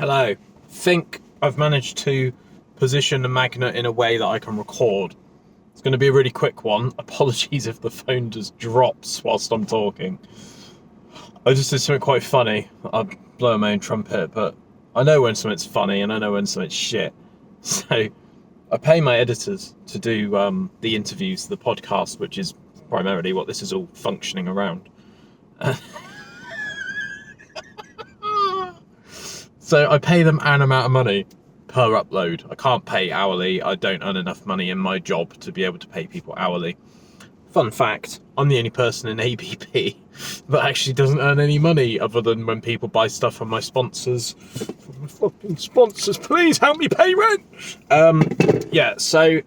Hello. Think I've managed to position the magnet in a way that I can record. It's going to be a really quick one. Apologies if the phone just drops whilst I'm talking. I just did something quite funny. I'm blowing my own trumpet, but I know when something's funny and I know when something's shit. So I pay my editors to do the interviews, the podcast, which is primarily what this is all functioning around. So I pay them an amount of money per upload. I can't pay hourly. I don't earn enough money in my job to be able to pay people hourly. Fun fact, I'm the only person in ABP that actually doesn't earn any money other than when people buy stuff from my sponsors. From my fucking sponsors, please help me pay rent! Yeah, so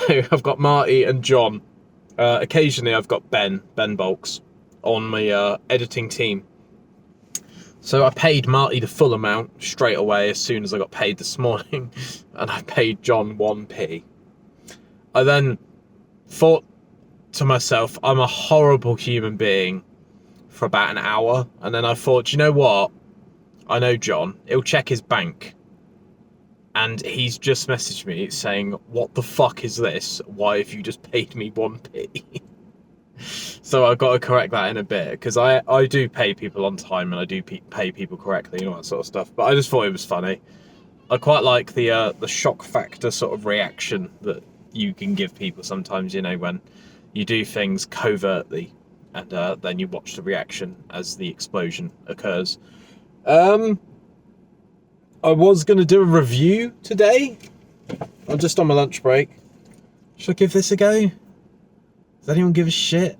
I've got Marty and John. Occasionally I've got Ben Bulks on my editing team. So I paid Marty the full amount straight away as soon as I got paid this morning, and I paid John 1p. I then thought to myself, I'm a horrible human being for about an hour, and then I thought, you know what? I know John, he'll check his bank. And he's just messaged me saying, what the fuck is this? Why have you just paid me 1p? So I've got to correct that in a bit, because I do pay people on time and I do pay people correctly and all that sort of stuff. But I just thought it was funny. I quite like the shock factor sort of reaction that you can give people sometimes, you know, when you do things covertly and then you watch the reaction as the explosion occurs. I was going to do a review today. I'm just on my lunch break. Should I give this a go? Does anyone give a shit?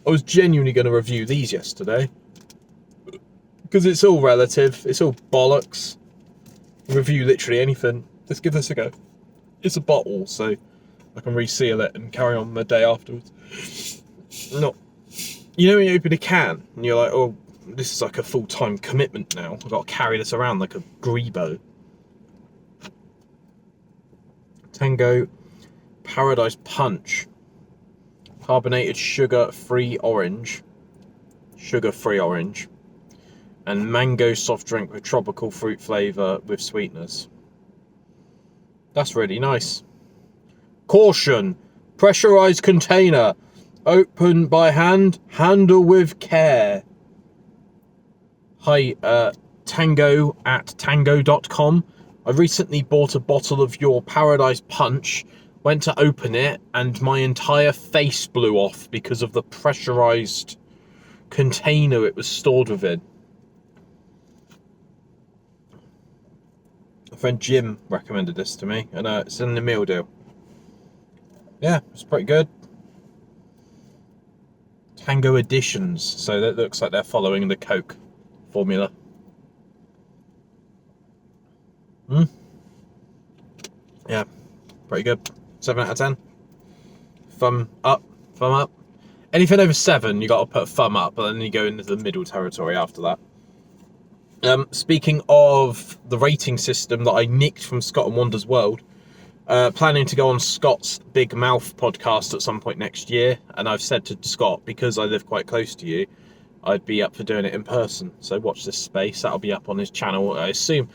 I was genuinely going to review these yesterday. Because it's all relative. It's all bollocks. Review literally anything. Let's give this a go. It's a bottle, so I can reseal it and carry on the day afterwards. No. You know when you open a can and you're like, oh, this is like a full-time commitment now. I've got to carry this around like a grebo. Tango Paradise Punch. Carbonated sugar-free orange. Sugar-free orange. And mango soft drink with tropical fruit flavour with sweetness. That's really nice. Caution! Pressurised container. Open by hand. Handle with care. Hi, Tango at tango.com. I recently bought a bottle of your Paradise Punch. Went to open it and my entire face blew off because of the pressurised container it was stored within. My friend Jim recommended this to me, and it's in the meal deal. Yeah, it's pretty good. Tango Editions, so that looks like they're following the Coke formula. Yeah, pretty good. 7 out of 10. Thumb up, thumb up. Anything over 7, you got to put a thumb up, but then you go into the middle territory after that. Speaking of the rating system that I nicked from Scott and Wander's World, planning to go on Scott's Big Mouth podcast at some point next year, and I've said to Scott, because I live quite close to you, I'd be up for doing it in person. So watch this space. That'll be up on his channel, I assume,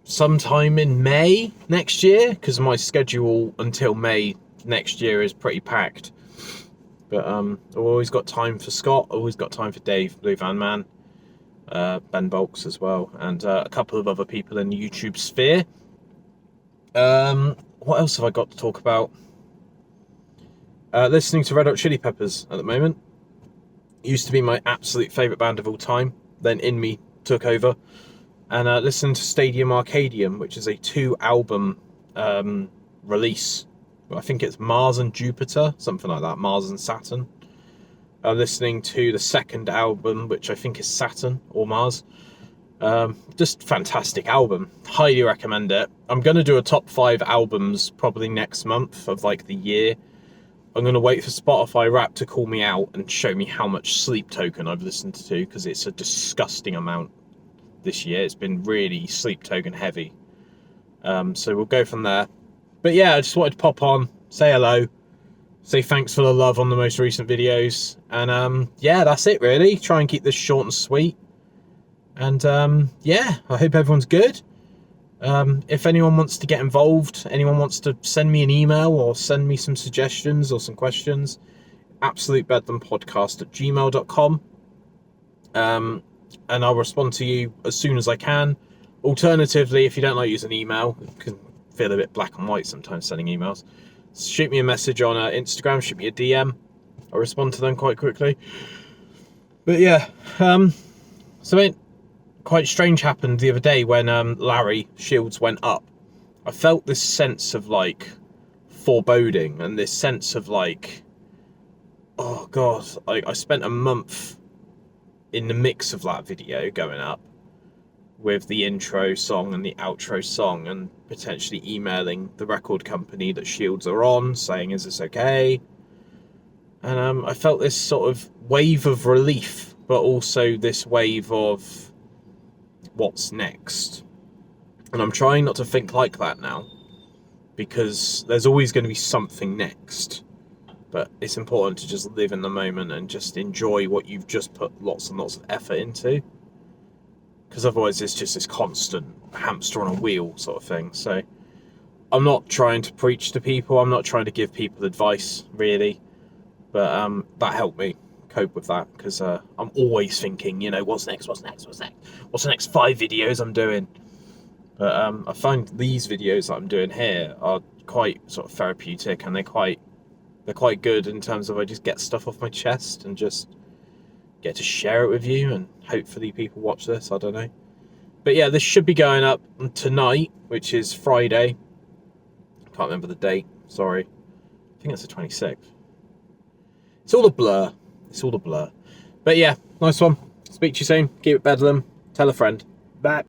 sometime in May next year, because my schedule until May next year is pretty packed. But I've always got time for Scott, always got time for Dave, Blue Van Man, Ben Bulks as well, and a couple of other people in the YouTube sphere. What else have I got to talk about? Listening to Red Hot Chili Peppers at the moment. Used to be my absolute favourite band of all time, then In Me took over. And listen to Stadium Arcadium, which is a 2-album release. I think it's Mars and Jupiter, something like that, Mars and Saturn. Listening to the second album, which I think is Saturn or Mars. Just fantastic album. Highly recommend it. I'm going to do a top 5 albums probably next month of like the year. I'm going to wait for Spotify Wrapped to call me out and show me how much Sleep Token I've listened to, because it's a disgusting amount. This year it's been really Sleep Token heavy, so we'll go from there. But yeah, I just wanted to pop on, say hello, say thanks for the love on the most recent videos, and yeah, that's it really. Try and keep this short and sweet. And yeah, I hope everyone's good. If anyone wants to get involved, anyone wants to send me an email or send me some suggestions or some questions, absolutebedlampodcast@gmail.com. And I'll respond to you as soon as I can. Alternatively, if you don't like using email, it can feel a bit black and white sometimes sending emails, shoot me a message on Instagram, shoot me a DM. I'll respond to them quite quickly. But yeah, something quite strange happened the other day when Larry Shields went up. I felt this sense of like foreboding and this sense of like, oh god, I spent a month in the mix of that video going up with the intro song and the outro song, and potentially emailing the record company that Shields are on saying, is this okay? And I felt this sort of wave of relief, but also this wave of what's next. And I'm trying not to think like that now, because there's always going to be something next. But it's important to just live in the moment and just enjoy what you've just put lots and lots of effort into. Because otherwise it's just this constant hamster on a wheel sort of thing. So I'm not trying to preach to people. I'm not trying to give people advice, really. But that helped me cope with that, because I'm always thinking, you know, what's next? What's the next 5 videos I'm doing? But I find these videos that I'm doing here are quite sort of therapeutic, and they're quite good in terms of I just get stuff off my chest and just get to share it with you, and hopefully people watch this, I don't know. But yeah, this should be going up tonight, which is Friday. Can't remember the date, sorry. I think it's the 26th. It's all a blur. But yeah, nice one. Speak to you soon. Keep it Bedlam. Tell a friend. Bye.